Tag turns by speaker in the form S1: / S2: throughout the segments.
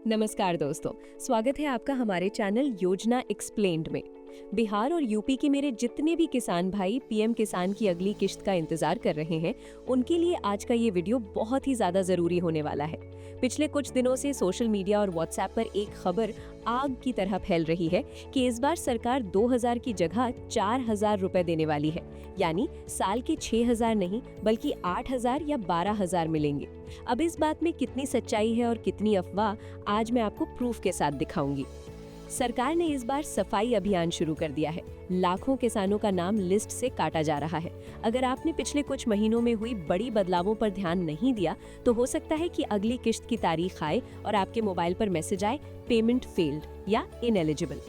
S1: नमस्कार दोस्तों, स्वागत है आपका हमारे चैनल योजना एक्सप्लेन्ड में। बिहार और यूपी के मेरे जितने भी किसान भाई पीएम किसान की अगली किश्त का इंतजार कर रहे हैं, उनके लिए आज का ये वीडियो बहुत ही ज्यादा जरूरी होने वाला है। पिछले कुछ दिनों से सोशल मीडिया और व्हाट्सएप पर एक खबर आग की तरह फैल रही है कि इस बार सरकार 2000 की जगह 4000 रुपए देने वाली है, यानी साल के 6000 नहीं बल्कि 8000 या 12000 मिलेंगे। अब इस बात में कितनी सच्चाई है और कितनी अफवाह, आज मैं आपको प्रूफ के साथ दिखाऊंगी। सरकार ने इस बार सफाई अभियान शुरू कर दिया है। लाखों किसानों का नाम लिस्ट से काटा जा रहा है। अगर आपने पिछले कुछ महीनों में हुई बड़ी बदलावों पर ध्यान नहीं दिया तो हो सकता है कि अगली किश्त की तारीख आए और आपके मोबाइल पर मैसेज आए, पेमेंट फेल्ड या इनएलिजिबल।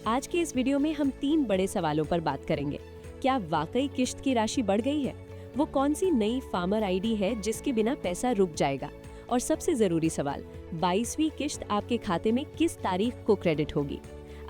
S1: आज के इस वीडियो में हम 3 बड़े सवालों पर बात करेंगे। क्या वाकई किश्त की राशि बढ़ गई है? वो कौन सी नई फार्मर आईडी है जिसके बिना पैसा रुक जाएगा? और सबसे जरूरी सवाल, 22वीं किश्त आपके खाते में किस तारीख को क्रेडिट होगी?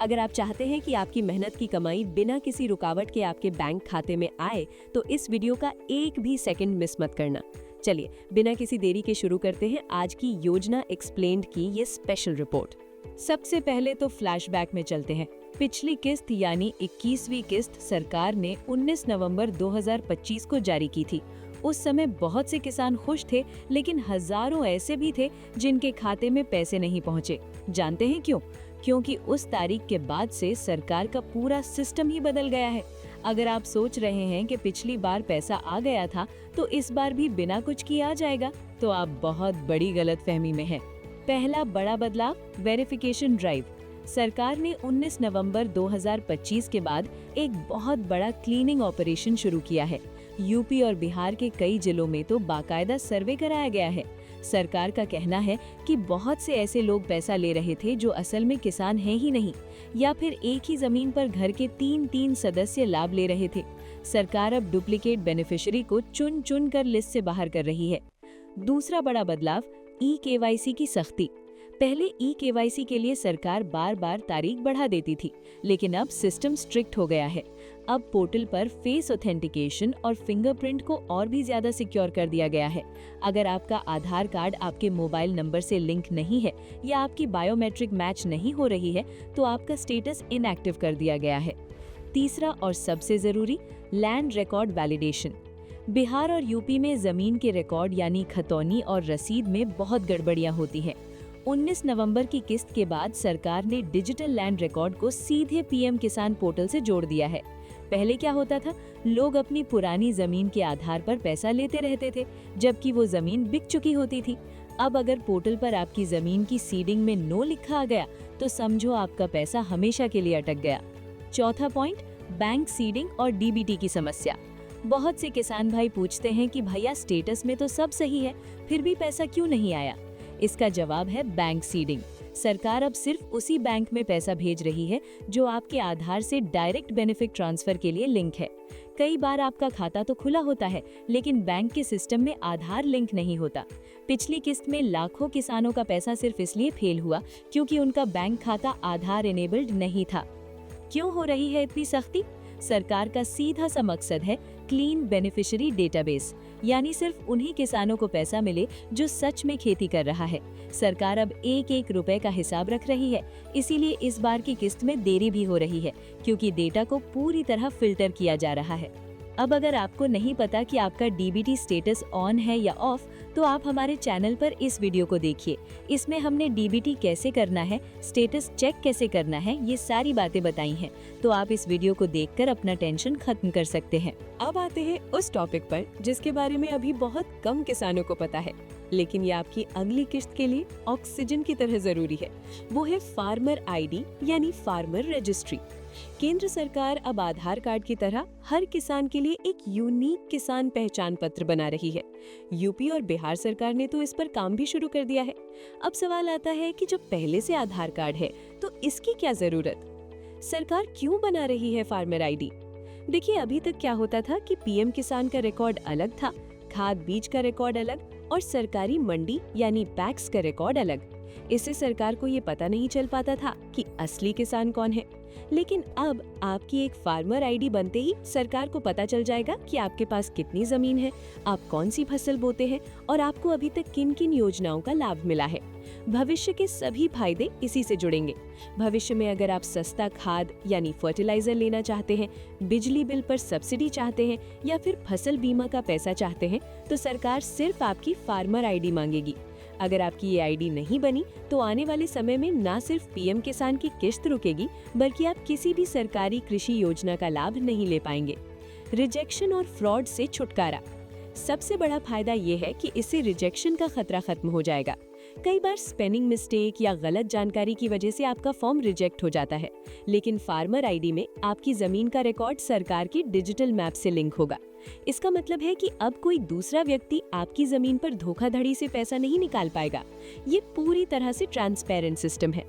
S1: अगर आप चाहते हैं कि आपकी मेहनत की कमाई बिना किसी रुकावट के आपके बैंक खाते में आए, तो इस वीडियो का एक भी सेकंड मिस मत करना। चलिए बिना किसी देरी के शुरू करते हैं आज की योजना एक्सप्लेन्ड की ये स्पेशल रिपोर्ट। सबसे पहले तो फ्लैशबैक में चलते हैं। पिछली किस्त यानी 21वीं किस्त सरकार ने 19 नवंबर 2025 को जारी की थी। उस समय बहुत से किसान खुश थे, लेकिन हजारों ऐसे भी थे जिनके खाते में पैसे नहीं पहुंचे। जानते हैं क्यों? क्योंकि उस तारीख के बाद से सरकार का पूरा सिस्टम ही बदल गया है। अगर आप सोच रहे हैं कि पिछली बार पैसा आ गया था तो इस बार भी बिना कुछ किए आ जाएगा, तो आप बहुत बड़ी गलतफहमी में हैं। पहला बड़ा बदलाव, वेरिफिकेशन ड्राइव। सरकार ने 19 नवंबर 2025 के बाद एक बहुत बड़ा क्लीनिंग ऑपरेशन शुरू किया है। यूपी और बिहार के कई जिलों में तो बाकायदा सर्वे कराया गया है। सरकार का कहना है कि बहुत से ऐसे लोग पैसा ले रहे थे जो असल में किसान हैं ही नहीं, या फिर एक ही जमीन पर घर के 3-3 सदस्य लाभ ले रहे थे। सरकार अब डुप्लीकेट बेनिफिशियरी को चुन चुन कर लिस्ट से बाहर कर रही है। दूसरा बड़ा बदलाव, ई-केवाईसी की सख्ती। पहले ई-केवाईसी के लिए सरकार बार बार तारीख बढ़ा देती थी, लेकिन अब सिस्टम स्ट्रिक्ट हो गया है। अब पोर्टल पर फेस ऑथेंटिकेशन और फिंगरप्रिंट को और भी ज्यादा सिक्योर कर दिया गया है। अगर आपका आधार कार्ड आपके मोबाइल नंबर से लिंक नहीं है या आपकी बायोमेट्रिक मैच नहीं हो रही है, तो आपका स्टेटस इनएक्टिव कर दिया गया है। तीसरा और सबसे जरूरी, लैंड रिकॉर्ड वैलिडेशन। बिहार और यूपी में जमीन के रिकॉर्ड यानी खतौनी और रसीद में बहुत गड़बड़ियां होती हैं। 19 नवंबर की किस्त के बाद सरकार ने डिजिटल लैंड रिकॉर्ड को सीधे पीएम किसान पोर्टल से जोड़ दिया है। पहले क्या होता था, लोग अपनी पुरानी जमीन के आधार पर पैसा लेते रहते थे, जबकि वो जमीन बिक चुकी होती थी। अब अगर पोर्टल पर आपकी जमीन की सीडिंग में नो लिखा आ गया, तो समझो आपका पैसा हमेशा के लिए अटक गया। चौथा पॉइंट, बैंक सीडिंग और डीबीटी की समस्या। बहुत से किसान भाई पूछते हैं कि भैया स्टेटस में तो सब सही है, फिर भी पैसा क्यों नहीं आया? इसका जवाब है बैंक सीडिंग। सरकार अब सिर्फ उसी बैंक में पैसा भेज रही है जो आपके आधार से डायरेक्ट बेनिफिट ट्रांसफर के लिए लिंक है। कई बार आपका खाता तो खुला होता है, लेकिन बैंक के सिस्टम में आधार लिंक नहीं होता। पिछली किस्त में लाखों किसानों का पैसा सिर्फ इसलिए फेल हुआ क्योंकि उनका बैंक खाता आधार इनेबल्ड नहीं था। क्यों हो रही है इतनी सख्ती? सरकार का सीधा सा मकसद है क्लीन बेनिफिशियरी डेटाबेस, यानी सिर्फ उन्हीं किसानों को पैसा मिले जो सच में खेती कर रहा है। सरकार अब एक रुपए का हिसाब रख रही है, इसीलिए इस बार की किस्त में देरी भी हो रही है, क्योंकि डेटा को पूरी तरह फिल्टर किया जा रहा है। अब अगर आपको नहीं पता कि आपका डीबीटी स्टेटस ऑन है या ऑफ, तो आप हमारे चैनल पर इस वीडियो को देखिए। इसमें हमने डीबीटी कैसे करना है, स्टेटस चेक कैसे करना है, ये सारी बातें बताई हैं। तो आप इस वीडियो को देखकर अपना टेंशन खत्म कर सकते हैं। अब आते हैं उस टॉपिक पर जिसके बारे में अभी बहुत कम किसानों को पता है, लेकिन ये आपकी अगली किश्त के लिए ऑक्सीजन की तरह जरूरी है। वो है फार्मर आईडी यानी फार्मर रजिस्ट्री। केंद्र सरकार अब आधार कार्ड की तरह हर किसान के लिए एक यूनिक किसान पहचान पत्र बना रही है। यूपी और बिहार सरकार ने तो इस पर काम भी शुरू कर दिया है। अब सवाल आता है कि जब पहले से आधार कार्ड है तो इसकी क्या जरूरत? सरकार क्यों बना रही है फार्मर आईडी? देखिए, अभी तक क्या होता था कि पीएम किसान का रिकॉर्ड अलग था, खाद बीज का रिकॉर्ड अलग और सरकारी मंडी यानी पैक्स का रिकॉर्ड अलग। इससे सरकार को ये पता नहीं चल पाता था कि असली किसान कौन है। लेकिन अब आपकी एक फार्मर आईडी बनते ही सरकार को पता चल जाएगा कि आपके पास कितनी जमीन है, आप कौन सी फसल बोते हैं और आपको अभी तक किन किन योजनाओं का लाभ मिला है। भविष्य के सभी फायदे इसी से जुड़ेंगे। भविष्य में अगर आप सस्ता खाद यानी फर्टिलाइजर लेना चाहते हैं, बिजली बिल पर सब्सिडी चाहते हैं या फिर फसल बीमा का पैसा चाहते हैं, तो सरकार सिर्फ आपकी फार्मर आईडी मांगेगी। अगर आपकी ये आईडी नहीं बनी तो आने वाले समय में न सिर्फ पीएम किसान की किश्त रुकेगी, बल्कि आप किसी भी सरकारी कृषि योजना का लाभ नहीं ले पाएंगे। रिजेक्शन और फ्रॉड से छुटकारा। सबसे बड़ा फायदा ये है कि इससे रिजेक्शन का खतरा खत्म हो जाएगा। कई बार स्पेलिंग मिस्टेक या गलत जानकारी की वजह से आपका फॉर्म रिजेक्ट हो जाता है, लेकिन फार्मर आईडी में आपकी जमीन का रिकॉर्ड सरकार की डिजिटल मैप से लिंक होगा। इसका मतलब है कि अब कोई दूसरा व्यक्ति आपकी जमीन पर धोखाधड़ी से पैसा नहीं निकाल पाएगा। ये पूरी तरह से ट्रांसपेरेंट सिस्टम है।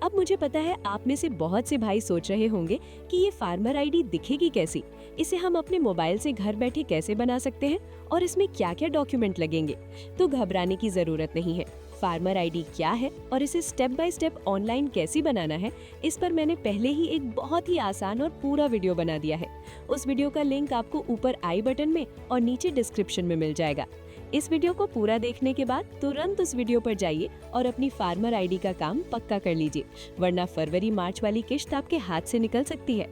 S1: अब मुझे पता है आप में से बहुत से भाई सोच रहे होंगे कि ये फार्मर आईडी दिखेगी कैसी, इसे हम अपने मोबाइल से घर बैठे कैसे बना सकते हैं और इसमें क्या क्या डॉक्यूमेंट लगेंगे। तो घबराने की जरूरत नहीं है। फार्मर आईडी क्या है और इसे स्टेप बाय स्टेप ऑनलाइन कैसे बनाना है, इस पर मैंने पहले ही एक बहुत ही आसान और पूरा वीडियो बना दिया है। उस वीडियो का लिंक आपको ऊपर आई बटन में और नीचे डिस्क्रिप्शन में मिल जाएगा। इस वीडियो को पूरा देखने के बाद तुरंत उस वीडियो पर जाइए और अपनी फार्मर आईडी का काम पक्का कर लीजिए, वरना फरवरी मार्च वाली किश्त आपके हाथ से निकल सकती है।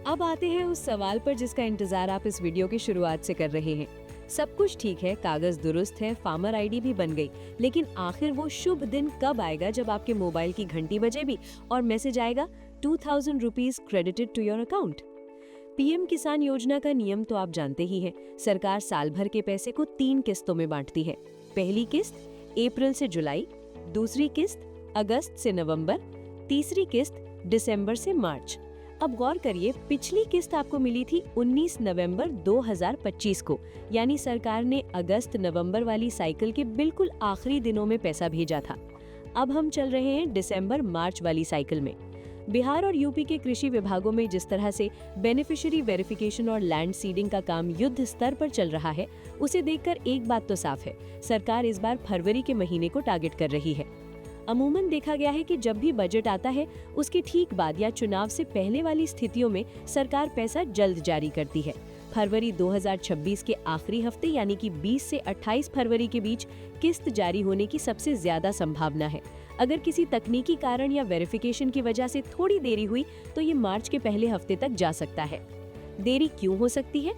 S1: अब आते हैं उस सवाल पर जिसका इंतजार आप इस वीडियो की शुरुआत से कर रहे हैं। सब कुछ ठीक है, कागज दुरुस्त है, फार्मर आईडी भी बन गई, लेकिन आखिर वो शुभ दिन कब आएगा जब आपके मोबाइल की घंटी बजेगी और मैसेज आएगा 2000 rupees credited to your account. PM Kisan Yojana का नियम तो आप जानते ही हैं। सरकार साल भर के पैसे को 3 किस्तों में बांटती है। पहली किस्त अप्रैल से जुलाई, दूसरी किस्त अगस्त से नवंबर, तीसरी किस्त दिसंबर से मार्च। अब गौर करिए, पिछली किस्त आपको मिली थी 19 नवंबर 2025 को, यानी सरकार ने अगस्त नवंबर वाली साइकिल के बिल्कुल आखिरी दिनों में पैसा भेजा था। अब हम चल रहे हैं दिसंबर मार्च वाली साइकिल में। बिहार और यूपी के कृषि विभागों में जिस तरह से बेनिफिशियरी वेरिफिकेशन और लैंड सीडिंग का काम युद्ध स्तर पर चल रहा है, उसे देखकर एक बात तो साफ है, सरकार इस बार फरवरी के महीने को टारगेट कर रही है। अमूमन देखा गया है कि जब भी बजट आता है उसके ठीक बाद या चुनाव से पहले वाली स्थितियों में सरकार पैसा जल्द जारी करती है। फरवरी 2026 के आखिरी हफ्ते यानी कि 20 से 28 फरवरी के बीच किस्त जारी होने की सबसे ज्यादा संभावना है। अगर किसी तकनीकी कारण या वेरिफिकेशन की वजह से थोड़ी देरी हुई तो ये मार्च के पहले हफ्ते तक जा सकता है। देरी क्यों हो सकती है?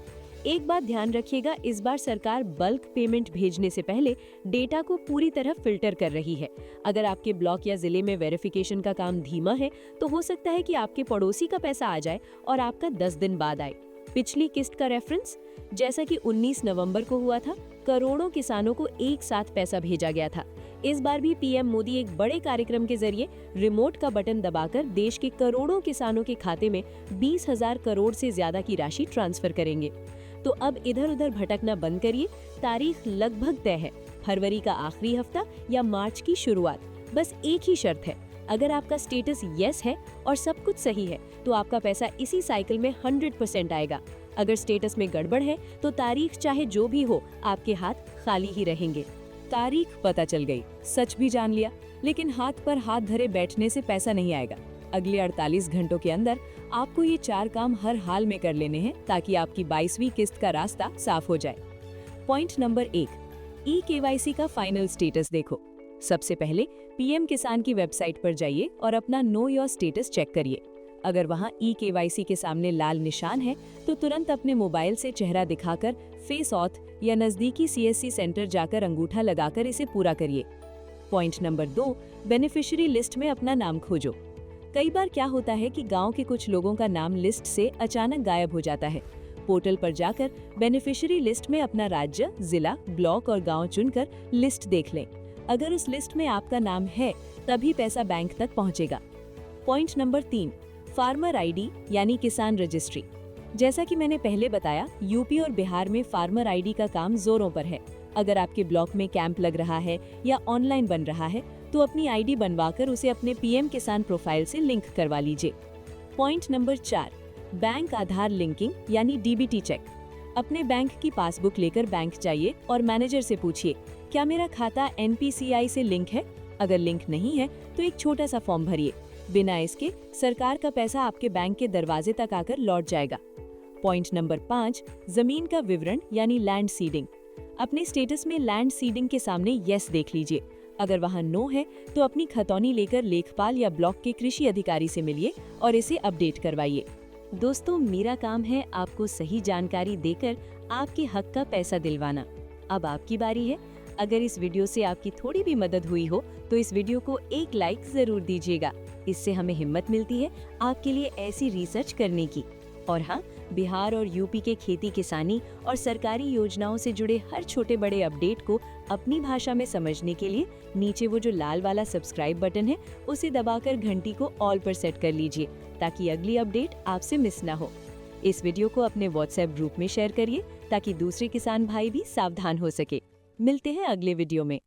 S1: एक बात ध्यान रखिएगा, इस बार सरकार बल्क पेमेंट भेजने से पहले डेटा को पूरी तरह फिल्टर कर रही है। अगर आपके ब्लॉक या जिले में वेरिफिकेशन का काम धीमा है तो हो सकता है कि आपके पड़ोसी का पैसा आ जाए और आपका 10 दिन बाद आए। पिछली किस्त का रेफरेंस, जैसा कि 19 नवंबर को हुआ था, करोड़ों किसानों को एक साथ पैसा भेजा गया था। इस बार भी पीएम मोदी एक बड़े कार्यक्रम के जरिए रिमोट का बटन दबाकर देश के करोड़ों किसानों के खाते में 20,000 करोड़ से ज्यादा की राशि ट्रांसफर करेंगे। तो अब इधर उधर भटकना बंद करिए। तारीख लगभग तय है, फरवरी का आखिरी हफ्ता या मार्च की शुरुआत। बस एक ही शर्त है, अगर आपका स्टेटस यस है और सब कुछ सही है तो आपका पैसा इसी साइकिल में 100% आएगा। अगर स्टेटस में गड़बड़ है तो तारीख चाहे जो भी हो, आपके हाथ खाली ही रहेंगे। तारीख पता चल गई, सच भी जान लिया, लेकिन हाथ पर हाथ धरे बैठने से पैसा नहीं आएगा। अगले 48 घंटों के अंदर आपको ये 4 काम हर हाल में कर लेने हैं ताकि आपकी 22वीं किस्त का रास्ता साफ हो जाए। पॉइंट नंबर 1, ई-केवाईसी का फाइनल स्टेटस देखो। सबसे पहले पीएम किसान की वेबसाइट पर जाइए और अपना नो योर स्टेटस चेक करिए। अगर वहां ई-केवाईसी के सामने लाल निशान है तो तुरंत अपने मोबाइल से चेहरा दिखाकर फेस ऑथ या नजदीकी सीएससी सेंटर जाकर अंगूठा लगाकर इसे पूरा करिए। पॉइंट नंबर 2, बेनिफिशियरी लिस्ट में अपना नाम खोजो। कई बार क्या होता है कि गांव के कुछ लोगों का नाम लिस्ट से अचानक गायब हो जाता है। पोर्टल पर जाकर बेनिफिशियरी लिस्ट में अपना राज्य, जिला, ब्लॉक और गांव चुनकर लिस्ट देख लें। अगर उस लिस्ट में आपका नाम है तभी पैसा बैंक तक पहुंचेगा। पॉइंट नंबर 3, फार्मर आईडी यानी किसान रजिस्ट्री। जैसा कि मैंने पहले बताया, यूपी और बिहार में फार्मर आईडी का काम जोरों पर है। अगर आपके ब्लॉक में कैंप लग रहा है या ऑनलाइन बन रहा है तो अपनी आईडी बनवाकर उसे अपने पीएम किसान प्रोफाइल से लिंक करवा लीजिए। पॉइंट नंबर 4, बैंक आधार लिंकिंग यानी डीबीटी चेक। अपने बैंक की पासबुक लेकर बैंक जाइए और मैनेजर से पूछिए, क्या मेरा खाता एनपीसीआई से लिंक है? अगर लिंक नहीं है तो एक छोटा सा फॉर्म भरिए। बिना इसके सरकार का पैसा आपके बैंक के दरवाजे तक आकर लौट जाएगा। पॉइंट नंबर 5, जमीन का विवरण यानी लैंड सीडिंग। अपने स्टेटस में लैंड सीडिंग के सामने यस देख लीजिए। अगर वहाँ नो है तो अपनी खतौनी लेकर लेखपाल या ब्लॉक के कृषि अधिकारी से मिलिए और इसे अपडेट करवाइए। दोस्तों, मेरा काम है आपको सही जानकारी देकर आपके हक का पैसा दिलवाना। अब आपकी बारी है। अगर इस वीडियो से आपकी थोड़ी भी मदद हुई हो तो इस वीडियो को एक लाइक जरूर दीजिएगा। इससे हमें हिम्मत मिलती है आपके लिए ऐसी रिसर्च करने की। और हाँ, बिहार और यूपी के खेती किसानी और सरकारी योजनाओं से जुड़े हर छोटे बड़े अपडेट को अपनी भाषा में समझने के लिए नीचे वो जो लाल वाला सब्सक्राइब बटन है उसे दबाकर घंटी को ऑल पर सेट कर लीजिए ताकि अगली अपडेट आपसे मिस ना हो। इस वीडियो को अपने व्हाट्सएप ग्रुप में शेयर करिए ताकि दूसरे किसान भाई भी सावधान हो सके। मिलते हैं अगले वीडियो में।